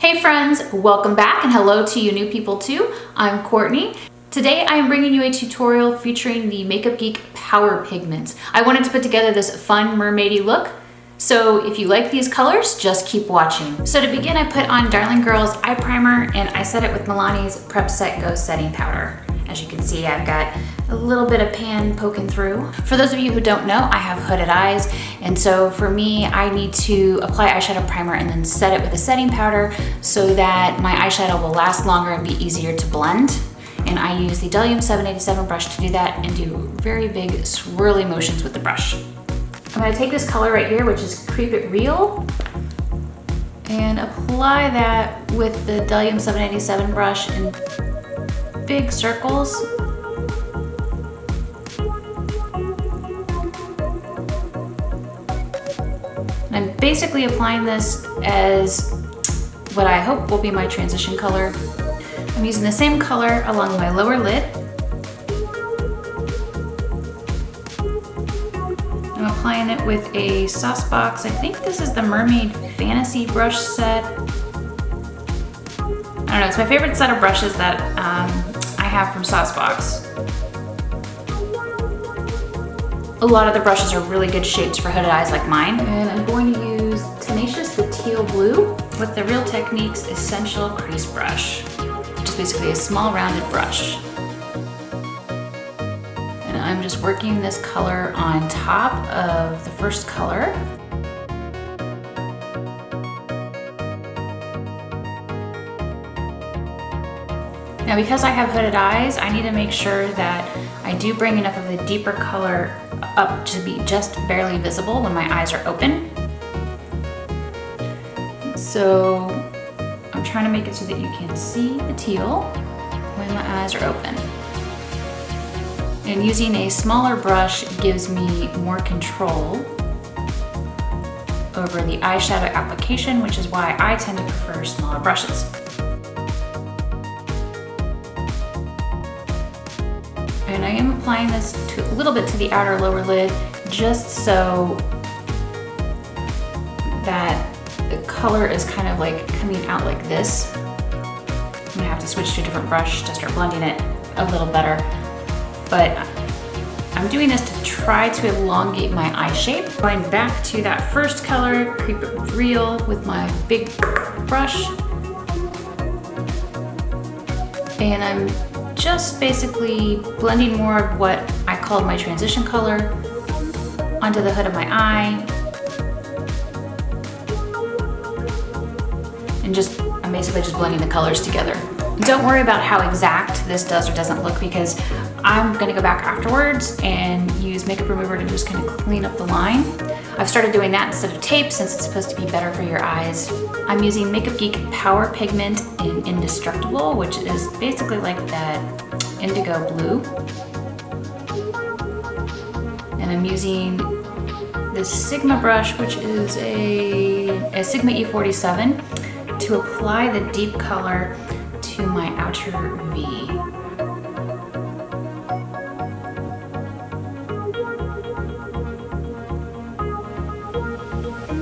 Hey friends, welcome back and hello to you new people too. I'm Courtney. Today I am bringing you a tutorial featuring the Makeup Geek Power Pigments. I wanted to put together this fun mermaidy look, so if you like these colors, just keep watching. So to begin, I put on Darling Girl's eye primer and I set it with Milani's Prep Set Go setting powder. As you can see, I've got a little bit of pan poking through. For those of you who don't know, I have hooded eyes, and so for me, I need to apply eyeshadow primer and then set it with a setting powder so that my eyeshadow will last longer and be easier to blend. And I use the Delium 787 brush to do that and do very big swirly motions with the brush. I'm gonna take this color right here, which is Creep It Real, and apply that with the Delium 787 brush in big circles. I'm basically applying this as what I hope will be my transition color. I'm using the same color along my lower lid. I'm applying it with a Saucebox. I think this is the Mermaid Fantasy brush set. I don't know, it's my favorite set of brushes that I have from Saucebox. A lot of the brushes are really good shapes for hooded eyes like mine. And I'm going to use Tenacious, the teal blue, with the Real Techniques Essential Crease Brush, which is basically a small rounded brush. And I'm just working this color on top of the first color. Now, because I have hooded eyes, I need to make sure that I do bring enough of the deeper color up to be just barely visible when my eyes are open. So I'm trying to make it so that you can see the teal when my eyes are open. And using a smaller brush gives me more control over the eyeshadow application, which is why I tend to prefer smaller brushes. And I am applying this a little bit to the outer lower lid, just so that the color is kind of like coming out like this. I'm gonna have to switch to a different brush to start blending it a little better. But I'm doing this to try to elongate my eye shape. Going back to that first color, Creep It Real, with my big brush. And I'm just basically blending more of what I called my transition color onto the hood of my eye. And I'm basically just blending the colors together. Don't worry about how exact this does or doesn't look, because I'm gonna go back afterwards and use makeup remover to just kind of clean up the line. I've started doing that instead of tape since it's supposed to be better for your eyes. I'm using Makeup Geek Power Pigment in Indestructible, which is basically like that indigo blue. And I'm using this Sigma brush, which is a Sigma E47, to apply the deep color to my outer V.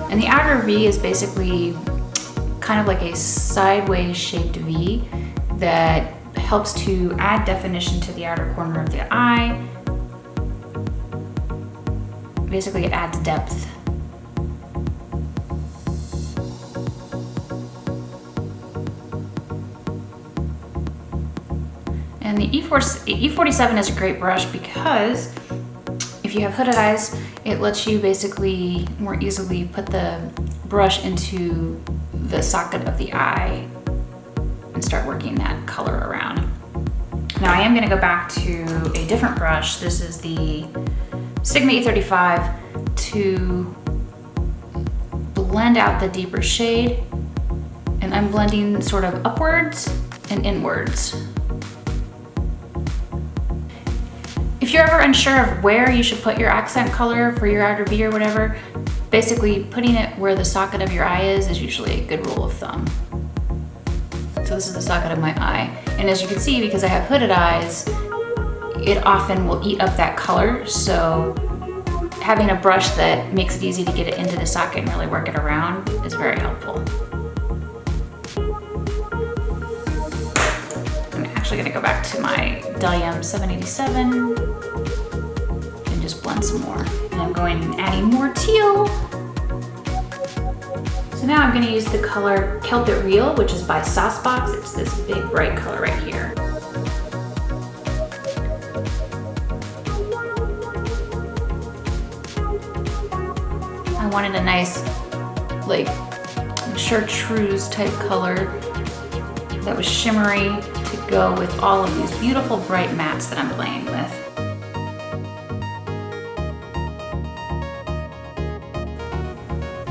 And the outer V is basically kind of like a sideways shaped V that helps to add definition to the outer corner of the eye. Basically, it adds depth. And the E47 is a great brush because if you have hooded eyes, it lets you basically more easily put the brush into the socket of the eye and start working that color around. Now I am gonna go back to a different brush. This is the Sigma E35 to blend out the deeper shade. And I'm blending sort of upwards and inwards. If you're ever unsure of where you should put your accent color for your outer V or whatever, basically putting it where the socket of your eye is usually a good rule of thumb. So this is the socket of my eye. And as you can see, because I have hooded eyes, it often will eat up that color. So having a brush that makes it easy to get it into the socket and really work it around is very helpful. actually gonna go back to my Delium 787 and just blend some more. And I'm going and adding more teal. So now I'm gonna use the color Kelp It Real, which is by Saucebox. It's this big bright color right here. I wanted a nice, like, chartreuse type color that was shimmery to go with all of these beautiful bright mattes that I'm playing with.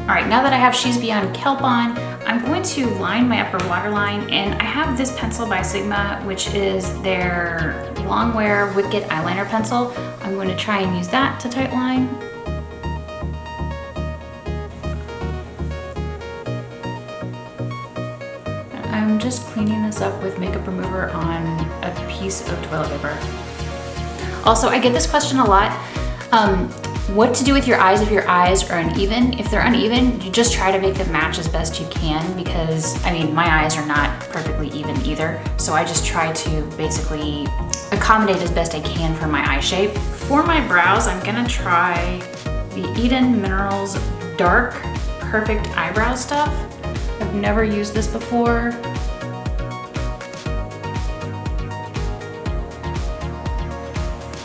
All right, now that I have She's Beyond Kelp on, I'm going to line my upper waterline, and I have this pencil by Sigma, which is their Longwear Wicked Eyeliner Pencil. I'm going to try and use that to tight line. I'm just cleaning this up with makeup remover on a piece of toilet paper. Also, I get this question a lot. What to do with your eyes if your eyes are uneven? If they're uneven, you just try to make them match as best you can, because, I mean, my eyes are not perfectly even either. So I just try to basically accommodate as best I can for my eye shape. For my brows, I'm gonna try the Idun Minerals Dark Perfect Eyebrow Stuff. I've never used this before.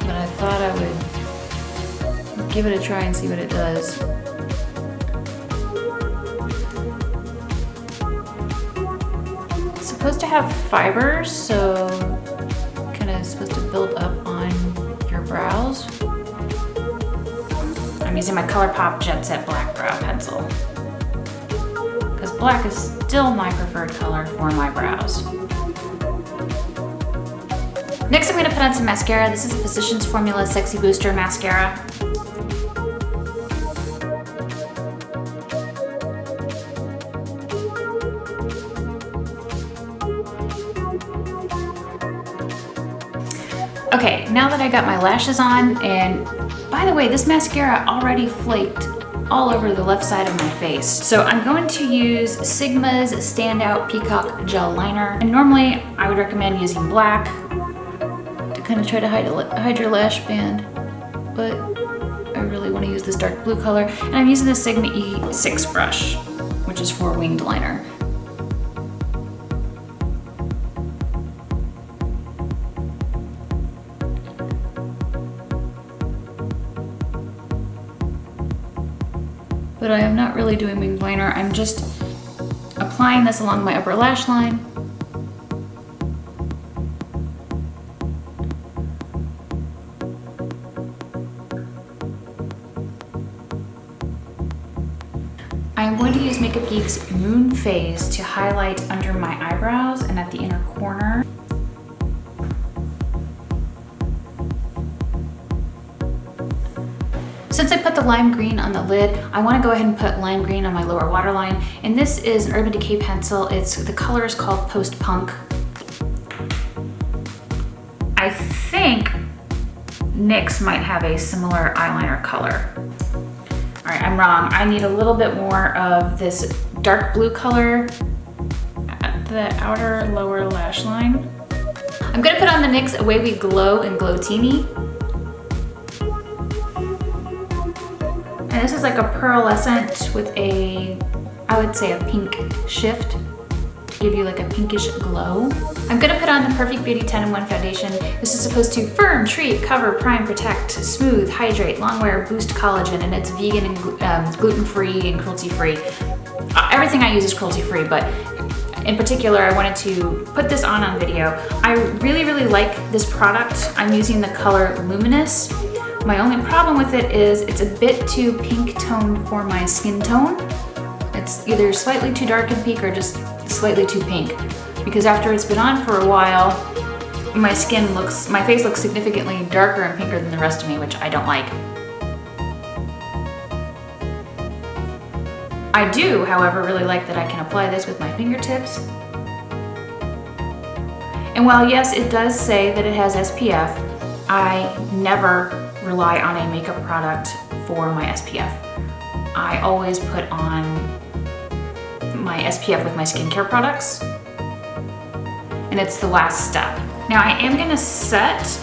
But I thought I would give it a try and see what it does. It's supposed to have fibers, so kind of supposed to build up on your brows. I'm using my ColourPop Jet Set Black Brow Pencil, because black is still my preferred color for my brows. Next, I'm going to put on some mascara. This is a Physicians Formula Sexy Booster Mascara. Okay, now that I got my lashes on, and by the way, this mascara already flaked all over the left side of my face. So I'm going to use Sigma's Standout Peacock Gel Liner. And normally I would recommend using black to kind of try to hide your lash band, but I really want to use this dark blue color. And I'm using the Sigma E6 brush, which is for winged liner. But I am not really doing winged liner. I'm just applying this along my upper lash line. I'm going to use Makeup Geek's Moon Phase to highlight under my eyebrows and at the inner corner. Since I put the lime green on the lid, I want to go ahead and put lime green on my lower waterline. And this is an Urban Decay pencil. The color is called Post Punk. I think NYX might have a similar eyeliner color. All right, I'm wrong. I need a little bit more of this dark blue color at the outer lower lash line. I'm gonna put on the NYX Away We Glow in Glowtini. And this is like a pearlescent with a, I would say, a pink shift to give you like a pinkish glow. I'm gonna put on the Perfekt Beauty 10-in-1 foundation. This is supposed to firm, treat, cover, prime, protect, smooth, hydrate, longwear, boost collagen, and it's vegan and gluten-free and cruelty-free. Everything I use is cruelty-free, but in particular, I wanted to put this on video. I really, really like this product. I'm using the color Luminous. My only problem with it is it's a bit too pink toned for my skin tone. It's either slightly too dark and pink or just slightly too pink. Because after it's been on for a while, my face looks significantly darker and pinker than the rest of me, which I don't like. I do, however, really like that I can apply this with my fingertips. And while yes, it does say that it has SPF, I never rely on a makeup product for my SPF. I always put on my SPF with my skincare products, and it's the last step. Now I am gonna set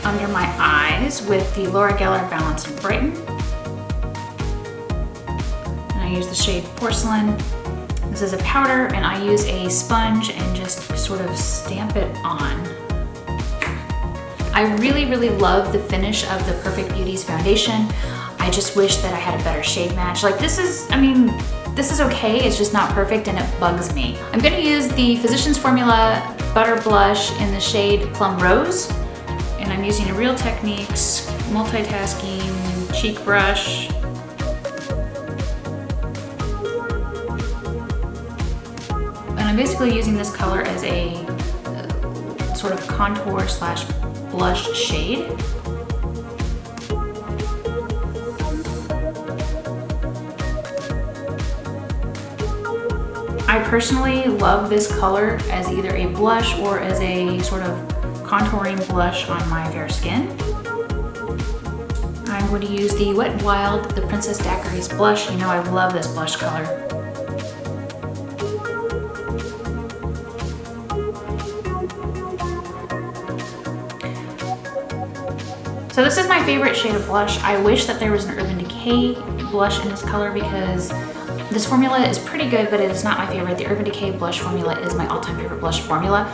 under my eyes with the Laura Geller Balance-n-Brighten. And I use the shade Porcelain. This is a powder, and I use a sponge and just sort of stamp it on. I really, really love the finish of the Perfekt Beauty's foundation. I just wish that I had a better shade match. Like this is, I mean, this is okay, it's just not perfect and it bugs me. I'm gonna use the Physicians Formula Butter Blush in the shade Plum Rose. And I'm using a Real Techniques multitasking cheek brush. And I'm basically using this color as a sort of contour slash blush shade. I personally love this color as either a blush or as a sort of contouring blush on my fair skin. I'm going to use the Wet n Wild, the Princess Daiquiries blush. You know I love this blush color. So this is my favorite shade of blush. I wish that there was an Urban Decay blush in this color because this formula is pretty good, but it is not my favorite. The Urban Decay blush formula is my all-time favorite blush formula,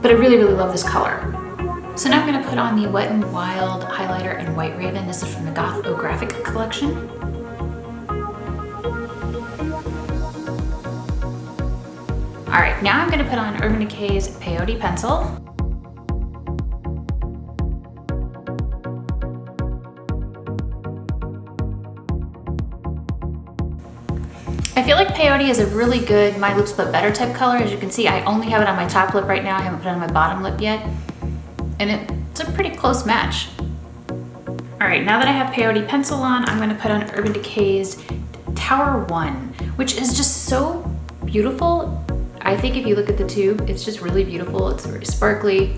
but I really, really love this color. So now I'm gonna put on the Wet n Wild highlighter in White Raven. This is from the Goth-O-Graphic collection. All right, now I'm gonna put on Urban Decay's Peyote pencil. I feel like Peyote is a really good My Lips But Better type color. As you can see, I only have it on my top lip right now. I haven't put it on my bottom lip yet. And it's a pretty close match. All right, now that I have Peyote pencil on, I'm gonna put on Urban Decay's Tower 1, which is just so beautiful. I think if you look at the tube, it's just really beautiful. It's very sparkly.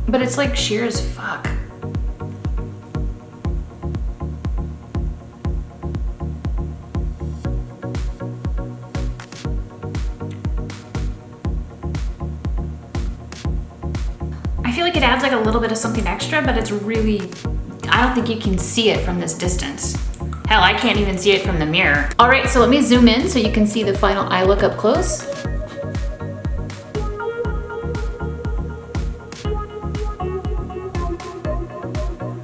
But it's like sheer as fuck. I feel like it adds like a little bit of something extra, but it's really, I don't think you can see it from this distance. Hell, I can't even see it from the mirror. All right, so let me zoom in so you can see the final eye look up close.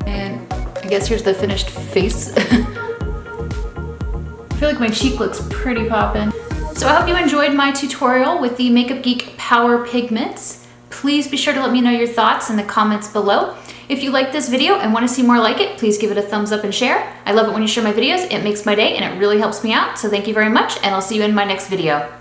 And I guess here's the finished face. I feel like my cheek looks pretty poppin'. So I hope you enjoyed my tutorial with the Makeup Geek Power Pigments. Please be sure to let me know your thoughts in the comments below. If you like this video and want to see more like it, please give it a thumbs up and share. I love it when you share my videos. It makes my day and it really helps me out. So thank you very much, and I'll see you in my next video.